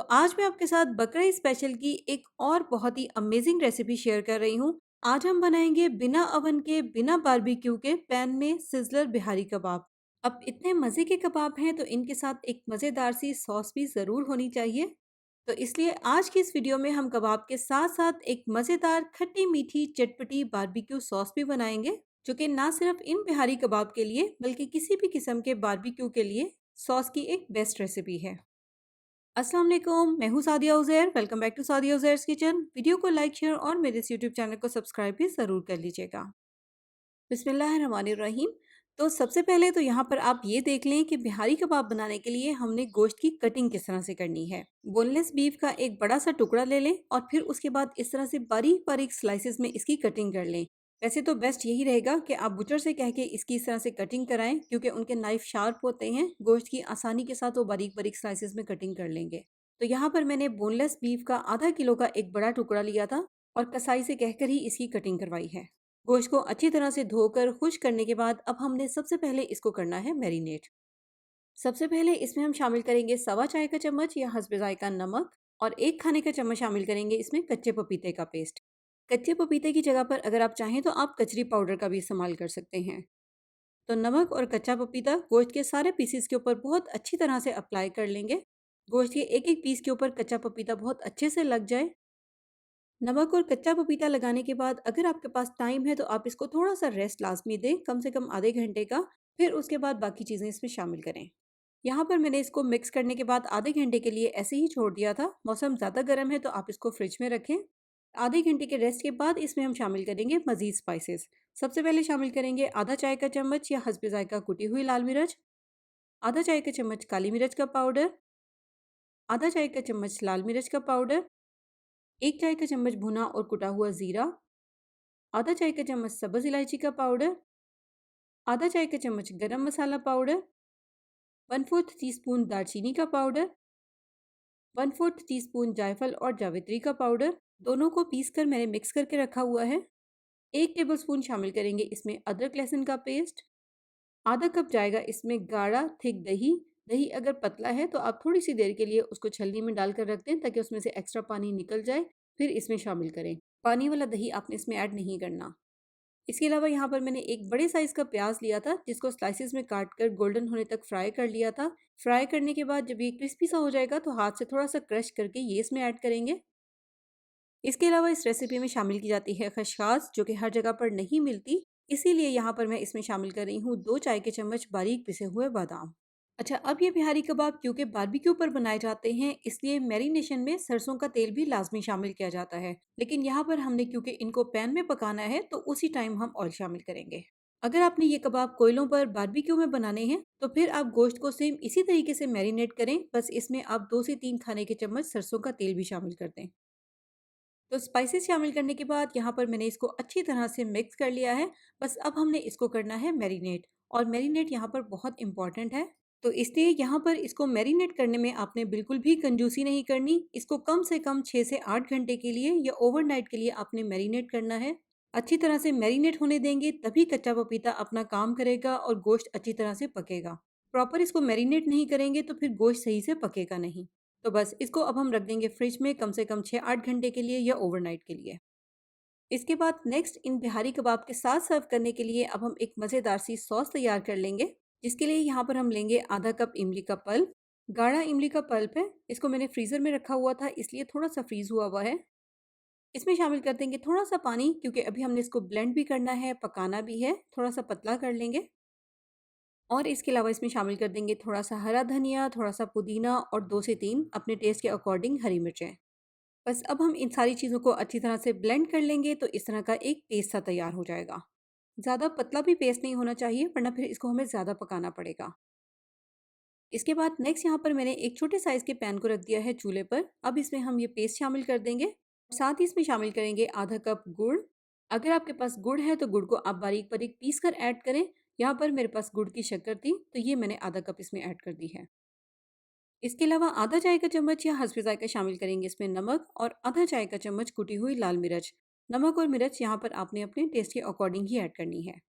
आज मैं आपके साथ बकरा स्पेशल की एक और बहुत ही अमेजिंग रेसिपी शेयर कर रही हूँ। आज हम बनाएंगे बिना अवन के, बिना बारबेक्यू के पैन में सिजलर बिहारी कबाब। अब इतने मज़े के कबाब हैं तो इनके साथ एक मज़ेदार सी सॉस भी ज़रूर होनी चाहिए। तो इसलिए आज की इस वीडियो में हम कबाब के साथ साथ एक मज़ेदार खट्टी मीठी चटपटी बारबेक्यू सॉस भी बनाएंगे, जो कि ना सिर्फ इन बिहारी कबाब के लिए बल्कि किसी भी किस्म के बारबेक्यू के लिए सॉस की एक बेस्ट रेसिपी है। अस्सलाम वालेकुम, मैं हूँ Sadia Uzair. Welcome back to Sadia Uzair's kitchen. Video को लाइक, शेयर और मेरे इस यूट्यूब चैनल को सब्सक्राइब भी ज़रूर कर लीजिएगा। बिस्मिल्लाहिर्रहमानिर्रहीम। तो सबसे पहले तो यहाँ पर आप ये देख लें कि बिहारी कबाब बनाने के लिए हमने गोश्त की कटिंग किस तरह से करनी है। बोनलेस बीफ का एक बड़ा सा टुकड़ा ले लें और फिर उसके बाद इस तरह से बारीक बारीक स्लाइसेस में इसकी कटिंग कर लें। वैसे तो बेस्ट यही रहेगा कि आप बुचर से कह के इसकी इस तरह से कटिंग कराएं, क्योंकि उनके नाइफ शार्प होते हैं। गोश्त की आसानी के साथ वो बारीक बारीक स्लाइसेस में कटिंग कर लेंगे। तो यहाँ पर मैंने बोनलेस बीफ का आधा किलो का एक बड़ा टुकड़ा लिया था और कसाई से कहकर ही इसकी कटिंग करवाई है। गोश्त को अच्छी तरह से धोकर खुश्क करने के बाद अब हमने सबसे पहले इसको करना है मैरिनेट। सबसे पहले इसमें हम शामिल करेंगे सवा चाय का चम्मच या हस्बे जायका नमक और एक खाने का चम्मच शामिल करेंगे इसमें कच्चे पपीते का पेस्ट। कच्चे पपीते की जगह पर अगर आप चाहें तो आप कचरी पाउडर का भी इस्तेमाल कर सकते हैं। तो नमक और कच्चा पपीता गोश्त के सारे पीसेस के ऊपर बहुत अच्छी तरह से अप्लाई कर लेंगे। गोश्त के एक एक पीस के ऊपर कच्चा पपीता बहुत अच्छे से लग जाए। नमक और कच्चा पपीता लगाने के बाद अगर आपके पास टाइम है तो आप इसको थोड़ा सा रेस्ट लाजमी दें, कम से कम आधे घंटे का। फिर उसके बाद बाकी चीज़ें इसमें शामिल करें। यहाँ पर मैंने इसको मिक्स करने के बाद आधे घंटे के लिए ऐसे ही छोड़ दिया था। मौसम ज़्यादा गर्म है तो आप इसको फ्रिज में रखें। आधे घंटे के रेस्ट के बाद इसमें हम शामिल करेंगे मज़ीद स्पाइसेस। सबसे पहले शामिल करेंगे आधा चाय का चम्मच या हस्बे जायका कुटी हुई लाल मिर्च, आधा चाय का चम्मच काली मिर्च का पाउडर, आधा चाय का चम्मच लाल मिर्च का पाउडर, एक चाय का चम्मच भुना और कुटा हुआ ज़ीरा, आधा चाय का चम्मच सब्ज़ इलायची का पाउडर, आधा चाय का चम्मच गरम मसाला पाउडर, 1/4 टीस्पून दालचीनी का पाउडर, 1/4 टीस्पून जायफल और जावित्री का पाउडर। दोनों को पीस कर मैंने मिक्स करके रखा हुआ है। 1 टेबलस्पून शामिल करेंगे इसमें अदरक लहसुन का पेस्ट। आधा कप जाएगा इसमें गाढ़ा थिक दही। दही अगर पतला है तो आप थोड़ी सी देर के लिए उसको छलनी में डालकर रख दें ताकि उसमें से एक्स्ट्रा पानी निकल जाए। फिर इसमें शामिल करें। पानी वाला दही आपने इसमें ऐड नहीं करना। इसके अलावा यहाँ पर मैंने एक बड़े साइज़ का प्याज लिया था जिसको स्लाइसेस में काट कर गोल्डन होने तक फ्राई कर लिया था। फ्राई करने के बाद जब ये क्रिस्पी सा हो जाएगा तो हाथ से थोड़ा सा क्रश करके ये इसमें ऐड करेंगे। इसके अलावा इस रेसिपी में शामिल की जाती है खसखस, जो कि हर जगह पर नहीं मिलती। इसीलिए यहाँ पर मैं इसमें शामिल कर रही हूँ 2 चाय के चम्मच बारीक पिसे हुए बादाम। अच्छा, अब ये बिहारी कबाब क्योंकि बारबेक्यू पर बनाए जाते हैं इसलिए मैरिनेशन में सरसों का तेल भी लाजमी शामिल किया जाता है। लेकिन यहाँ पर हमने क्योंकि इनको पैन में पकाना है तो उसी टाइम हम ऑयल शामिल करेंगे। अगर आपने ये कबाब कोयलों पर बारबेक्यू में बनाने हैं तो फिर आप गोश्त को सेम इसी तरीके से मैरिनेट करें, बस इसमें आप 2 से 3 खाने के चम्मच सरसों का तेल भी शामिल कर दें। तो स्पाइसेस शामिल करने के बाद यहाँ पर मैंने इसको अच्छी तरह से मिक्स कर लिया है। बस अब हमने इसको करना है मैरिनेट, और मैरिनेट यहाँ पर बहुत इंपॉर्टेंट है। तो इसलिए यहाँ पर इसको मैरिनेट करने में आपने बिल्कुल भी कंजूसी नहीं करनी। इसको कम से कम 6 से 8 घंटे के लिए या ओवरनाइट के लिए आपने मैरिनेट करना है। अच्छी तरह से मैरिनेट होने देंगे तभी कच्चा पपीता अपना काम करेगा और गोश्त अच्छी तरह से पकेगा। प्रॉपर इसको मैरिनेट नहीं करेंगे तो फिर गोश्त सही से पकेगा नहीं। तो बस इसको अब हम रख देंगे फ्रिज में कम से कम 6-8 घंटे के लिए या ओवरनाइट के लिए। इसके बाद नेक्स्ट इन बिहारी कबाब के साथ सर्व करने के लिए अब हम एक मज़ेदार सी सॉस तैयार कर लेंगे, जिसके लिए यहाँ पर हम लेंगे आधा कप इमली का पल्प। गाढ़ा इमली का पल्प है। इसको मैंने फ्रीज़र में रखा हुआ था इसलिए थोड़ा सा फ्रीज़ हुआ हुआ है। इसमें शामिल कर देंगे थोड़ा सा पानी, क्योंकि अभी हमने इसको ब्लेंड भी करना है, पकाना भी है। थोड़ा सा पतला कर लेंगे और इसके अलावा इसमें शामिल कर देंगे थोड़ा सा हरा धनिया, थोड़ा सा पुदीना और 2 से 3 अपने टेस्ट के अकॉर्डिंग हरी मिर्चें। बस अब हम इन सारी चीज़ों को अच्छी तरह से ब्लेंड कर लेंगे तो इस तरह का एक पेस्ट सा तैयार हो जाएगा। ज़्यादा पतला भी पेस्ट नहीं होना चाहिए वरना फिर इसको हमें ज़्यादा पकाना पड़ेगा। इसके बाद नेक्स्ट यहाँ पर मैंने एक छोटे साइज़ के पैन को रख दिया है चूल्हे पर। अब इसमें हम ये पेस्ट शामिल कर देंगे। साथ ही इसमें शामिल करेंगे आधा कप गुड़। अगर आपके पास गुड़ है तो गुड़ को आप बारीक बारीक पीस कर ऐड करें। यहाँ पर मेरे पास गुड़ की शक्कर थी तो ये मैंने आधा कप इसमें ऐड कर दी है। इसके अलावा आधा चाय का चम्मच या हस्बे जायका शामिल करेंगे इसमें नमक और आधा चाय का चम्मच कुटी हुई लाल मिर्च। नमक और मिर्च यहाँ पर आपने अपने टेस्ट के अकॉर्डिंग ही ऐड करनी है।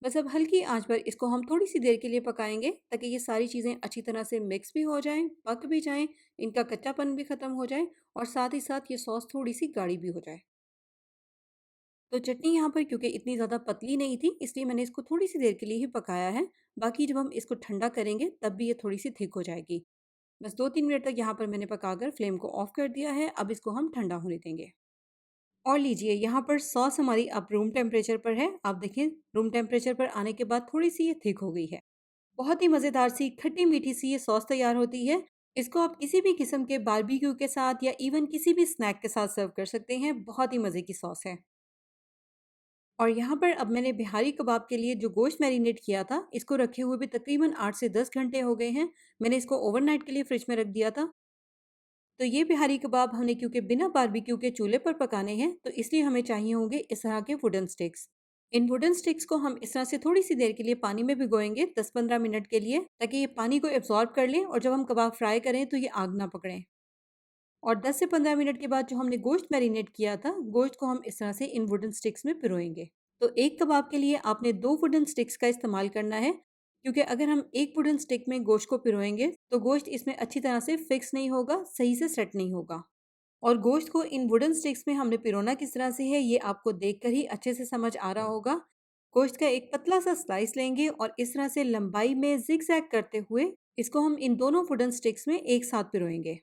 बस अब हल्की आंच पर इसको हम थोड़ी सी देर के लिए पकाएंगे ताकि ये सारी चीज़ें अच्छी तरह से मिक्स भी हो जाएं, पक भी जाएं, इनका कच्चापन भी खत्म हो जाए और साथ ही साथ ये सॉस थोड़ी सी गाढ़ी भी हो जाए। तो चटनी यहाँ पर क्योंकि इतनी ज़्यादा पतली नहीं थी इसलिए मैंने इसको थोड़ी सी देर के लिए ही पकाया है। बाकी जब हम इसको ठंडा करेंगे तब भी ये थोड़ी सी थिक हो जाएगी। बस 2-3 मिनट तक यहाँ पर मैंने पकाकर फ्लेम को ऑफ कर दिया है। अब इसको हम ठंडा होने देंगे। और लीजिए यहाँ पर सॉस हमारी अब रूम टेम्परेचर पर है। आप देखिए रूम टेम्परेचर पर आने के बाद थोड़ी सी ये थिक हो गई है। बहुत ही मज़ेदार सी खट्टी मीठी सी ये सॉस तैयार होती है। इसको आप किसी भी किस्म के बारबेक्यू के साथ या इवन किसी भी स्नैक के साथ सर्व कर सकते हैं। बहुत ही मज़े की सॉस है। और यहाँ पर अब मैंने बिहारी कबाब के लिए जो गोश्त मैरिनेट किया था, इसको रखे हुए भी तकरीबन 8 से 10 घंटे हो गए हैं। मैंने इसको ओवरनाइट के लिए फ्रिज में रख दिया था। तो ये बिहारी कबाब हमने क्योंकि बिना बारबेक्यू के चूल्हे पर पकाने हैं, तो इसलिए हमें चाहिए होंगे इस तरह के वुडन स्टिक्स। इन वुडन स्टिक्स को हम इस तरह से थोड़ी सी देर के लिए पानी में भिगोएंगे, 10-15 मिनट के लिए, ताकि ये पानी को एब्जॉर्ब कर लें और जब हम कबाब फ्राई करें तो ये आग ना पकड़ें। और 10 से 15 मिनट के बाद जो हमने गोश्त मैरिनेट किया था, गोश्त को हम इस तरह से इन वुडन स्टिक्स में पिरोएंगे। तो एक कबाब के लिए आपने 2 वुडन स्टिक्स का इस्तेमाल करना है, क्योंकि अगर हम एक वुडन स्टिक में गोश्त को पिरोएंगे तो गोश्त इसमें अच्छी तरह से फिक्स नहीं होगा, सही से सेट नहीं होगा। और गोश्त को इन वुडन स्टिक्स में हमने पिरोना किस तरह से है ये आपको देखकर ही अच्छे से समझ आ रहा होगा। गोश्त का एक पतला सा स्लाइस लेंगे और इस तरह से लंबाई में जिगजैग करते हुए इसको हम इन दोनों वुडन स्टिक्स में एक साथ पिरोएंगे।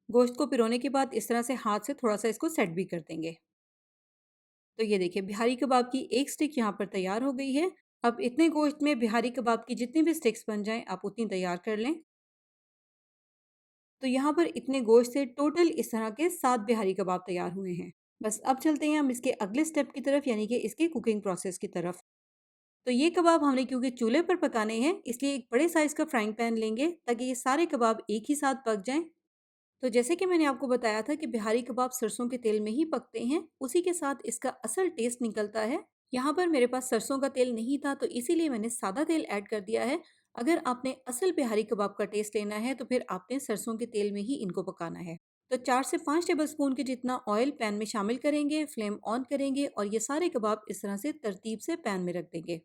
गोश्त को पिरोने के बाद इस तरह से हाथ से थोड़ा सा इसको सेट भी कर देंगे। तो ये देखिए बिहारी कबाब की एक स्टिक यहाँ पर तैयार हो गई है। अब इतने गोश्त में बिहारी कबाब की जितनी भी स्टिक्स बन जाएं आप उतनी तैयार कर लें। तो यहाँ पर इतने गोश्त से टोटल इस तरह के 7 बिहारी कबाब तैयार हुए हैं। बस अब चलते हैं हम इसके अगले स्टेप की तरफ, यानी कि इसके कुकिंग प्रोसेस की तरफ। तो ये कबाब हमने क्योंकि चूल्हे पर पकाने हैं इसलिए एक बड़े साइज़ का फ्राइंग पैन लेंगे ताकि ये सारे कबाब एक ही साथ पक जाएं। तो जैसे कि मैंने आपको बताया था कि बिहारी कबाब सरसों के तेल में ही पकते हैं, उसी के साथ इसका असल टेस्ट निकलता है। यहाँ पर मेरे पास सरसों का तेल नहीं था तो इसीलिए मैंने सादा तेल ऐड कर दिया है। अगर आपने असल बिहारी कबाब का टेस्ट लेना है तो फिर आपने सरसों के तेल में ही इनको पकाना है। तो 4 से 5 टेबल स्पून के जितना ऑयल पैन में शामिल करेंगे, फ्लेम ऑन करेंगे और ये सारे कबाब इस तरह से तरतीब से पैन में रख देंगे।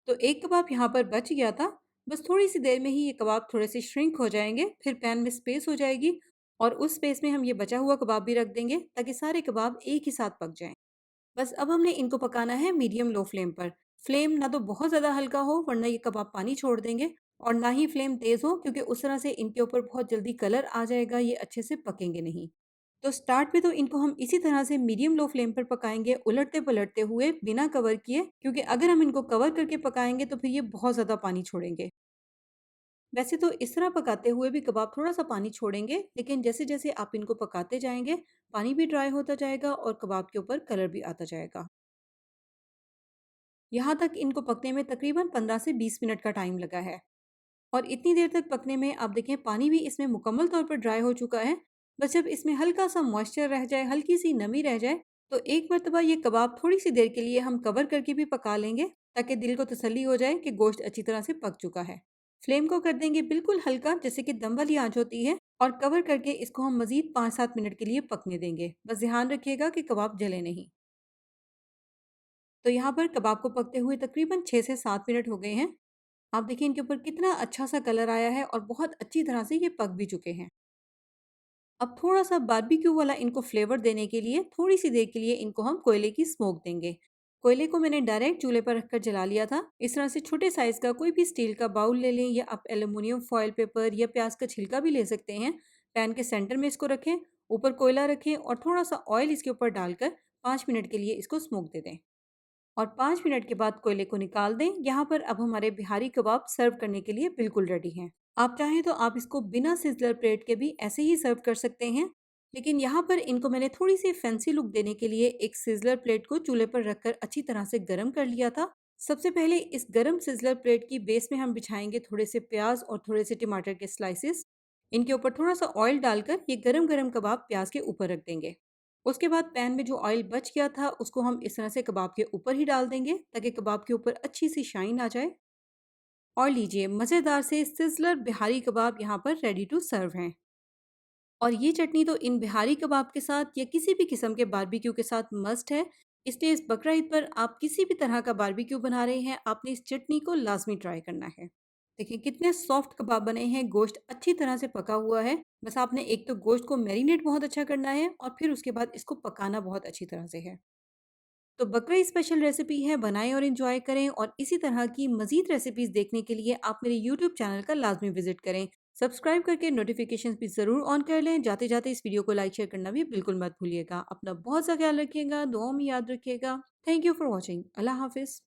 तो एक कबाब यहाँ पर बच गया था। बस थोड़ी सी देर में ही ये कबाब थोड़े से श्रिंक हो जाएंगे, फिर पैन में स्पेस हो जाएगी और उस स्पेस में हम ये बचा हुआ कबाब भी रख देंगे ताकि सारे कबाब एक ही साथ पक जाएं। बस अब हमने इनको पकाना है मीडियम लो फ्लेम पर। फ्लेम ना तो बहुत ज़्यादा हल्का हो वरना ये कबाब पानी छोड़ देंगे, और ना ही फ्लेम तेज़ हो क्योंकि उस तरह से इनके ऊपर बहुत जल्दी कलर आ जाएगा, ये अच्छे से पकेंगे नहीं। तो स्टार्ट में तो इनको हम इसी तरह से मीडियम लो फ्लेम पर पकाएंगे, उलटते पलटते हुए बिना कवर किए, क्योंकि अगर हम इनको कवर करके पकाएंगे तो फिर ये बहुत ज़्यादा पानी छोड़ेंगे। वैसे तो इस तरह पकाते हुए भी कबाब थोड़ा सा पानी छोड़ेंगे, लेकिन जैसे जैसे आप इनको पकाते जाएंगे पानी भी ड्राई होता जाएगा और कबाब के ऊपर कलर भी आता जाएगा। यहाँ तक इनको पकने में तकरीबन 15 से 20 मिनट का टाइम लगा है। और इतनी देर तक पकने में आप देखें पानी भी इसमें मुकम्मल तौर पर ड्राई हो चुका है। बस जब इसमें हल्का सा मॉइस्चर रह जाए, हल्की सी नमी रह जाए, तो एक मरतबा ये कबाब थोड़ी सी देर के लिए हम कवर करके भी पका लेंगे ताकि दिल को तसल्ली हो जाए कि गोश्त अच्छी तरह से पक चुका है। फ्लेम को कर देंगे बिल्कुल हल्का, जैसे कि दम वाली आंच होती है, और कवर करके इसको हम मजीद 5-7 मिनट के लिए पकने देंगे। बस ध्यान रखिएगा कि कबाब जले नहीं। तो यहाँ पर कबाब को पकते हुए तकरीबन 6 से 7 मिनट हो गए हैं। आप देखिए इनके ऊपर कितना अच्छा सा कलर आया है और बहुत अच्छी तरह से ये पक भी चुके हैं। अब थोड़ा सा बारबेक्यू वाला इनको फ्लेवर देने के लिए थोड़ी सी देर के लिए इनको हम कोयले की स्मोक देंगे। कोयले को मैंने डायरेक्ट चूल्हे पर रखकर जला लिया था। इस तरह से छोटे साइज का कोई भी स्टील का बाउल ले लें या आप एल्युमिनियम फॉयल पेपर या प्याज का छिलका भी ले सकते हैं। पैन के सेंटर में इसको रखें, ऊपर कोयला रखें और थोड़ा सा ऑयल इसके ऊपर डालकर 5 मिनट के लिए इसको स्मोक दे दें। और 5 मिनट के बाद कोयले को निकाल दें। यहाँ पर अब हमारे बिहारी कबाब सर्व करने के लिए बिल्कुल रेडी हैं। आप चाहें तो आप इसको बिना सिजलर प्लेट के भी ऐसे ही सर्व कर सकते हैं, लेकिन यहाँ पर इनको मैंने थोड़ी सी फैंसी लुक देने के लिए एक सिजलर प्लेट को चूल्हे पर रखकर अच्छी तरह से गर्म कर लिया था। सबसे पहले इस गरम सिजलर प्लेट की बेस में हम बिछाएंगे थोड़े से प्याज और थोड़े से टमाटर के स्लाइसेस। इनके ऊपर थोड़ा सा ऑयल डालकर ये गरम गरम कबाब प्याज के ऊपर रख देंगे। उसके बाद पैन में जो ऑयल बच गया था उसको हम इस तरह से कबाब के ऊपर ही डाल देंगे ताकि कबाब के ऊपर अच्छी सी शाइन आ जाए। और लीजिए मज़ेदार से सिजलर बिहारी कबाब यहाँ पर रेडी टू सर्व हैं। और ये चटनी तो इन बिहारी कबाब के साथ या किसी भी किस्म के बारबेक्यू के साथ मस्ट है। इसलिए इस बकरा ईद पर आप किसी भी तरह का बारबेक्यू बना रहे हैं, आपने इस चटनी को लाज़मी ट्राई करना है। देखिए कितने सॉफ्ट कबाब बने हैं, गोश्त अच्छी तरह से पका हुआ है। बस आपने एक तो गोश्त को मैरिनेट बहुत अच्छा करना है और फिर उसके बाद इसको पकाना बहुत अच्छी तरह से है। तो बकरा स्पेशल रेसिपी है, बनाएँ और एन्जॉय करें और इसी तरह की मज़ीद रेसिपीज़ देखने के लिए आप मेरे यूट्यूब चैनल का लाज़मी विज़िट करें। सब्सक्राइब करके नोटिफ़िकेशंस भी ज़रूर ऑन कर लें। जाते-जाते इस वीडियो को लाइक शेयर करना भी बिल्कुल मत भूलिएगा। अपना बहुत सा ख्याल रखिएगा, दुआओं में याद रखिएगा। Thank you for watching. अल्लाह हाफ़िज़।